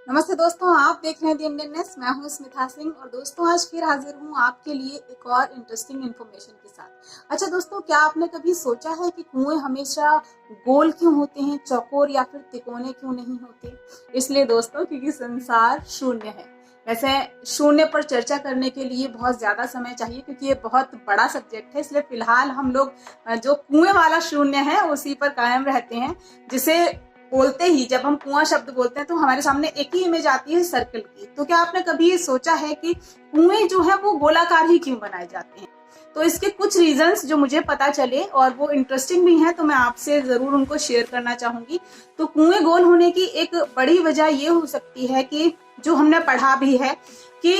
नमस्ते दोस्तों, आप देख रहे हैं दी इंडियन नेस। मैं हूं स्मिता सिंह और दोस्तों आज फिर हाजिर हूं आपके लिए एक और इंटरेस्टिंग इन्फॉर्मेशन के साथ। अच्छा दोस्तों, क्या आपने कभी सोचा है कि कुएं हमेशा गोल क्यों होते हैं, चौकोर या फिर तिकोने क्यों नहीं होते? इसलिए दोस्तों क्योंकि संसार शून्य है। वैसे शून्य पर चर्चा करने के लिए बहुत ज्यादा समय चाहिए क्योंकि ये बहुत बड़ा सब्जेक्ट है, इसलिए फिलहाल हम लोग जो कुएं वाला शून्य है उसी पर कायम रहते हैं। जिसे बोलते ही जब हम कुआं शब्द बोलते हैं तो हमारे सामने एक ही इमेज आती है सर्कल की। तो क्या आपने कभी ये सोचा है कि कुएं जो है वो गोलाकार ही क्यों बनाए जाते हैं? तो इसके कुछ रीजंस जो मुझे पता चले और वो इंटरेस्टिंग भी हैं तो मैं आपसे जरूर उनको शेयर करना चाहूंगी। तो कुएं गोल होने की एक बड़ी वजह ये हो सकती है कि जो हमने पढ़ा भी है कि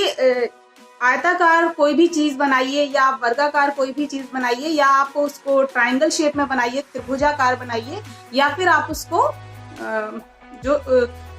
आयताकार कोई भी चीज बनाइए या वर्गाकार कोई भी चीज बनाइए या आप उसको ट्राइंगल शेप में बनाइए, त्रिभुजाकार बनाइए या फिर आप उसको जो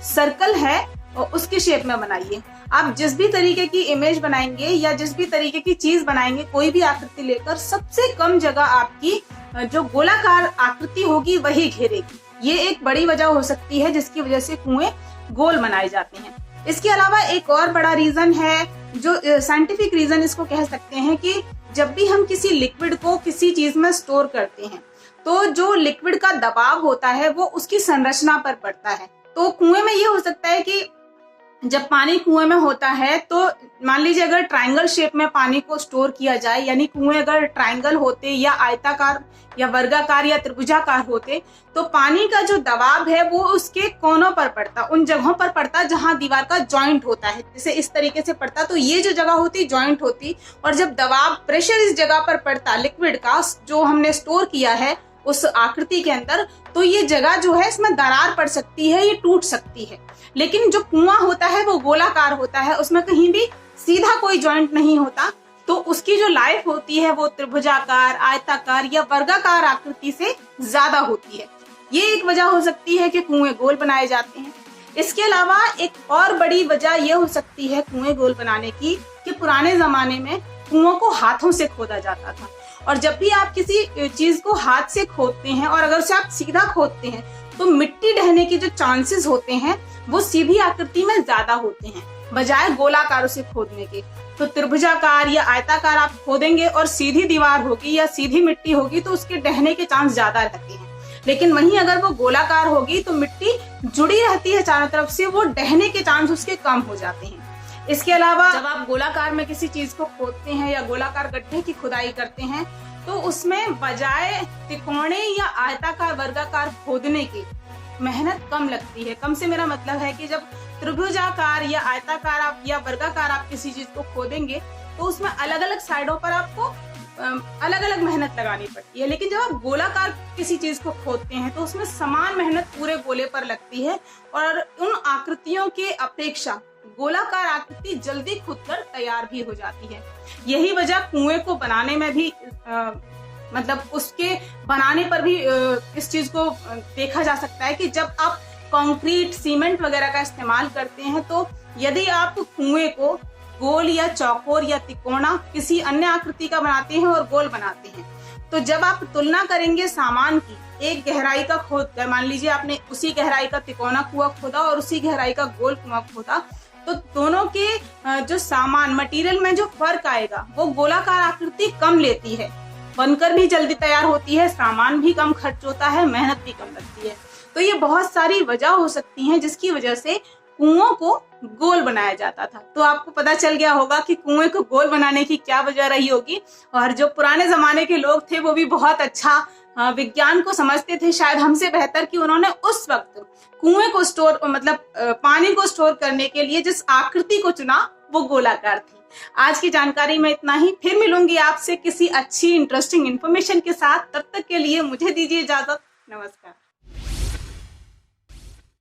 सर्कल है उसके शेप में बनाइए। आप जिस भी तरीके की इमेज बनाएंगे या जिस भी तरीके की चीज बनाएंगे, कोई भी आकृति लेकर सबसे कम जगह आपकी जो गोलाकार आकृति होगी वही घेरेगी। ये एक बड़ी वजह हो सकती है जिसकी वजह से कुएं गोल बनाए जाते हैं। इसके अलावा एक और बड़ा रीजन है, जो साइंटिफिक रीजन इसको कह सकते हैं, कि जब भी हम किसी लिक्विड को किसी चीज में स्टोर करते हैं तो जो लिक्विड का दबाव होता है वो उसकी संरचना पर पड़ता है। तो कुएं में ये हो सकता है कि जब पानी कुएं में होता है तो मान लीजिए अगर ट्रायंगल शेप में पानी को स्टोर किया जाए, यानी कुएं अगर ट्रायंगल होते या आयताकार या वर्गाकार या त्रिभुजाकार होते तो पानी का जो दबाव है वो उसके कोनों पर पड़ता, उन जगहों पर पड़ता जहां दीवार का जॉइंट होता है। जैसे इस तरीके से पड़ता तो ये जो जगह होती जॉइंट होती, और जब दबाव प्रेशर इस जगह पर पड़ता लिक्विड का जो हमने स्टोर किया है उस आकृति के अंदर, तो ये जगह जो है इसमें दरार पड़ सकती है, ये टूट सकती है। लेकिन जो कुआं होता है वो गोलाकार होता है, उसमें कहीं भी सीधा कोई जॉइंट नहीं होता, तो उसकी जो लाइफ होती है वो त्रिभुजाकार, आयताकार या वर्गाकार आकृति से ज्यादा होती है। ये एक वजह हो सकती है कि कुएं गोल बनाए जाते हैं। इसके अलावा एक और बड़ी वजह यह हो सकती है कुएं गोल बनाने की कि पुराने जमाने में कुओं को हाथों से खोदा जाता था, और जब भी आप किसी चीज को हाथ से खोदते हैं और अगर उसे आप सीधा खोदते हैं तो मिट्टी ढहने के जो चांसेस होते हैं वो सीधी आकृति में ज्यादा होते हैं बजाय गोलाकार उसे खोदने के। तो त्रिभुजाकार या आयताकार आप खोदेंगे और सीधी दीवार होगी या सीधी मिट्टी होगी तो उसके ढहने के चांस ज्यादा रहते हैं। लेकिन वहीं अगर वो गोलाकार होगी तो मिट्टी जुड़ी रहती है चारों तरफ से, वो ढहने के चांस उसके कम हो जाते हैं। इसके अलावा जब आप गोलाकार में किसी चीज को खोदते हैं या गोलाकार गड्ढे की खुदाई करते हैं तो उसमें बजाय त्रिकोणे या आयताकार वर्गाकार खोदने की मेहनत कम लगती है। कम से मेरा मतलब है कि जब त्रिभुजाकार या आयताकार आप या वर्गाकार आप किसी चीज को खोदेंगे तो उसमें अलग अलग साइडों पर आपको अलग अलग मेहनत लगानी पड़ती है। लेकिन जब आप गोलाकार किसी चीज को खोदते हैं तो उसमें समान मेहनत पूरे गोले पर लगती है, और उन आकृतियों के अपेक्षा गोलाकार आकृति जल्दी खुदकर तैयार भी हो जाती है। यही वजह कुएं को बनाने में भी मतलब उसके बनाने पर भी इस चीज को देखा जा सकता है कि जब आप कंक्रीट, सीमेंट वगैरह का इस्तेमाल करते हैं तो यदि आप कुएं को गोल या चौकोर या तिकोना किसी अन्य आकृति का बनाते हैं और गोल बनाते हैं, तो जब आप तुलना करेंगे सामान की, एक गहराई का खोद कर, मान लीजिए आपने उसी गहराई का तिकोना कुआं खोदा और उसी गहराई का गोल कुआं खोदा, तो दोनों के जो सामान मटेरियल में जो फर्क आएगा वो गोलाकार आकृति कम लेती है, बनकर भी जल्दी तैयार होती है, सामान भी कम खर्च होता है, मेहनत भी कम लगती है। तो ये बहुत सारी वजह हो सकती हैं जिसकी वजह से कुओं को गोल बनाया जाता था। तो आपको पता चल गया होगा कि कुएं को गोल बनाने की क्या वजह रही होगी, और जो पुराने जमाने के लोग थे वो भी बहुत अच्छा विज्ञान को समझते थे, शायद हमसे बेहतर, कि उन्होंने उस वक्त कुएं को स्टोर मतलब पानी को स्टोर करने के लिए जिस आकृति को चुना वो गोलाकार थी। आज की जानकारी में इतना ही। फिर मिलूंगी आपसे किसी अच्छी इंटरेस्टिंग इन्फॉर्मेशन के साथ। तब तक के लिए मुझे दीजिए इजाजत। नमस्कार।